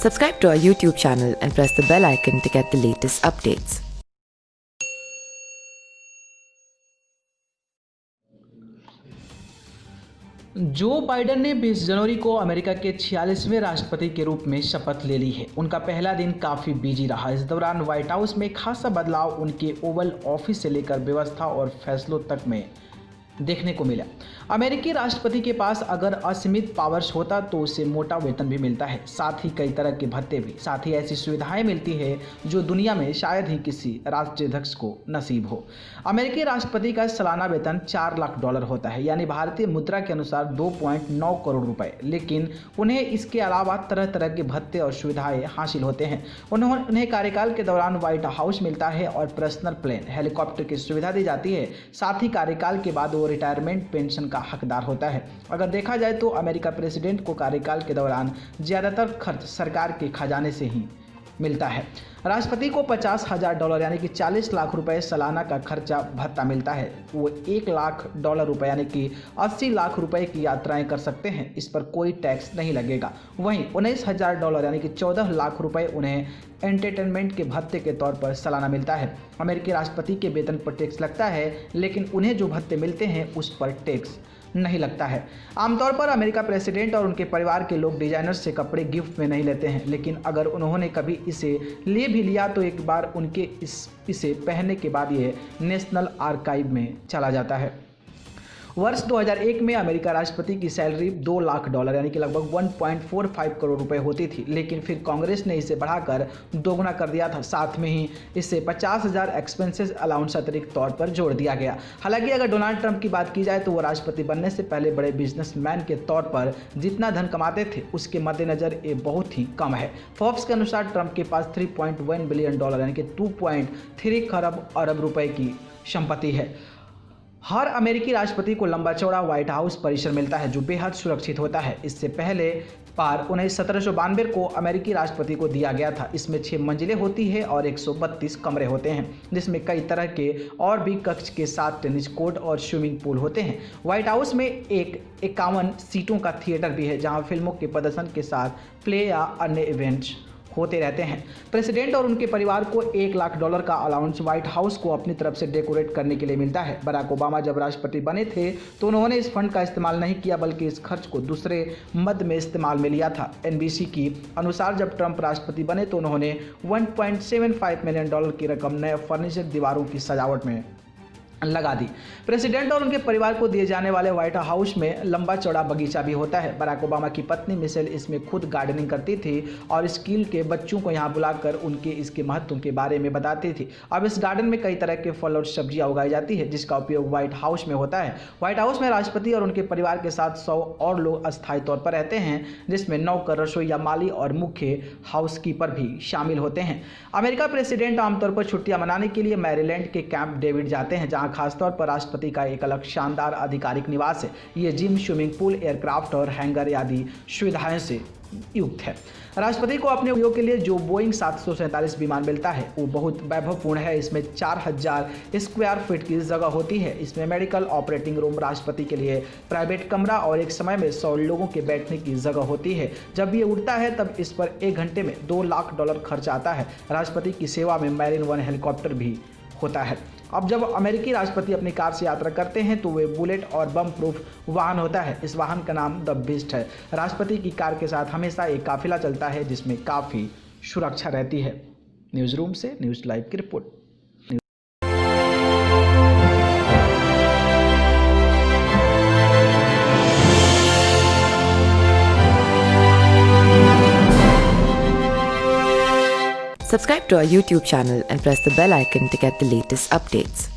Subscribe to our YouTube channel and press the bell icon to get the latest updates. Joe Biden ने 20 जनवरी को America के 46वें राष्ट्रपति के रूप में शपथ ले ली है। उनका पहला दिन काफ़ी बिजी रहा। इस दौरान व्हाइट हाउस में खासा बदलाव उनके ओवल ऑफिस से लेकर व्यवस्था और फैसलों तक में देखने को मिला। अमेरिकी राष्ट्रपति के पास अगर असीमित पावर्स होता तो उसे मोटा वेतन भी मिलता है, साथ ही कई तरह के भत्ते भी, साथ ही ऐसी सुविधाएं मिलती है जो दुनिया में शायद ही किसी राष्ट्राध्यक्ष को नसीब हो। अमेरिकी राष्ट्रपति का सालाना वेतन $4 लाख होता है, यानी भारतीय मुद्रा के अनुसार 2.9 करोड़ रुपए। लेकिन उन्हें इसके अलावा तरह तरह के भत्ते और सुविधाएं हासिल होते हैं। उन्हें कार्यकाल के दौरान व्हाइट हाउस मिलता है और पर्सनल प्लेन, हेलीकॉप्टर की सुविधा दी जाती है। साथ ही कार्यकाल के बाद वो रिटायरमेंट पेंशन का हकदार होता है। अगर देखा जाए तो अमेरिका प्रेसिडेंट को कार्यकाल के दौरान ज़्यादातर खर्च सरकार के खजाने से ही मिलता है। राष्ट्रपति को $50,000 यानी कि 40 लाख रुपए सालाना का खर्चा भत्ता मिलता है। वो $1 लाख रुपए यानी कि 80 लाख रुपए की यात्राएं कर सकते हैं, इस पर कोई टैक्स नहीं लगेगा। वहीं $19,000 यानी कि 14 लाख रुपए उन्हें एंटरटेनमेंट के भत्ते के तौर पर सालाना मिलता है। अमेरिकी राष्ट्रपति के वेतन पर टैक्स लगता है, लेकिन उन्हें जो भत्ते मिलते हैं उस पर टैक्स नहीं लगता है। आमतौर पर अमेरिका प्रेसिडेंट और उनके परिवार के लोग डिजाइनर से कपड़े गिफ्ट में नहीं लेते हैं, लेकिन अगर उन्होंने कभी इसे ले भी लिया तो एक बार उनके इसे पहनने के बाद ये नेशनल आर्काइव में चला जाता है। वर्ष 2001 में अमेरिका राष्ट्रपति की सैलरी $2 लाख यानी कि लगभग 1.45 करोड़ रुपए होती थी, लेकिन फिर कांग्रेस ने इसे बढ़ाकर दोगुना कर दिया था। साथ में ही इससे 50,000 एक्सपेंसेस अलाउंस अतिरिक्त तौर पर जोड़ दिया गया। हालांकि अगर डोनाल्ड ट्रंप की बात की जाए तो वो राष्ट्रपति बनने से पहले बड़े बिजनेसमैन के तौर पर जितना धन कमाते थे उसके मद्देनजर ये बहुत ही कम है। फोर्ब्स के अनुसार ट्रंप के पास $3.1 बिलियन यानी कि 2.3 खरब अरब रुपए की संपत्ति है। हर अमेरिकी राष्ट्रपति को लंबा चौड़ा व्हाइट हाउस परिसर मिलता है जो बेहद सुरक्षित होता है। इससे पहले पार उन्हें 1792 को अमेरिकी राष्ट्रपति को दिया गया था। इसमें 6 मंजिलें होती है और 132 कमरे होते हैं, जिसमें कई तरह के और भी कक्ष के साथ टेनिस कोर्ट और स्विमिंग पूल होते हैं। व्हाइट हाउस में एक 51 सीटों का थिएटर भी है, जहां फिल्मों के प्रदर्शन के साथ प्ले या अन्य इवेंट्स होते रहते हैं। प्रेसिडेंट और उनके परिवार को $1 लाख का अलाउंस व्हाइट हाउस को अपनी तरफ से डेकोरेट करने के लिए मिलता है। बराक ओबामा जब राष्ट्रपति बने थे तो उन्होंने इस फंड का इस्तेमाल नहीं किया, बल्कि इस खर्च को दूसरे मद में इस्तेमाल में लिया था। NBC की अनुसार जब ट्रंप राष्ट्रपति बने तो उन्होंने $1.75 मिलियन की रकम नए फर्नीचर दीवारों की सजावट में लगा दी। प्रेसिडेंट और उनके परिवार को दिए जाने वाले व्हाइट हाउस में लंबा चौड़ा बगीचा भी होता है। बराक ओबामा की पत्नी मिशेल इसमें खुद गार्डनिंग करती थी और स्कूल के बच्चों को यहाँ बुलाकर उनके इसके महत्व के बारे में बताती थी। अब इस गार्डन में कई तरह के फल और सब्जियां उगाई जाती है, जिसका उपयोग व्हाइट हाउस में होता है। व्हाइट हाउस में राष्ट्रपति और उनके परिवार के साथ 100 और लोग अस्थायी तौर पर रहते हैं, जिसमें नौकर, रसोईया, माली और मुख्य हाउसकीपर भी शामिल होते हैं। अमेरिका प्रेसिडेंट आमतौर पर छुट्टियां मनाने के लिए मैरीलैंड के कैंप डेविड जाते हैं, जहाँ खासतौर पर राष्ट्रपति का एक अलग शानदार आधिकारिक निवास है। ये जिम, स्विमिंग पूल, एयरक्राफ्ट और हैंगर आदि सुविधाएं से युक्त है। राष्ट्रपति को अपने उपयोग के लिए जो बोइंग 747 विमान मिलता है वो बहुत वैभवपूर्ण है। इसमें 4000 स्क्वायर फीट की जगह होती है। इसमें मेडिकल, ऑपरेटिंग रूम, राष्ट्रपति के लिए प्राइवेट कमरा और एक समय में 100 लोगों के बैठने की जगह होती है। जब ये उड़ता है तब इस पर 1 घंटे में $2 लाख खर्च आता है। राष्ट्रपति की सेवा में मैरिन 1 हेलीकॉप्टर भी होता है। अब जब अमेरिकी राष्ट्रपति अपनी कार से यात्रा करते हैं तो वे बुलेट और बम प्रूफ वाहन होता है। इस वाहन का नाम द बीस्ट है। राष्ट्रपति की कार के साथ हमेशा एक काफिला चलता है, जिसमें काफ़ी सुरक्षा रहती है। न्यूज़ रूम से न्यूज़ लाइव की report. Subscribe to our YouTube channel and press the bell icon to get the latest updates.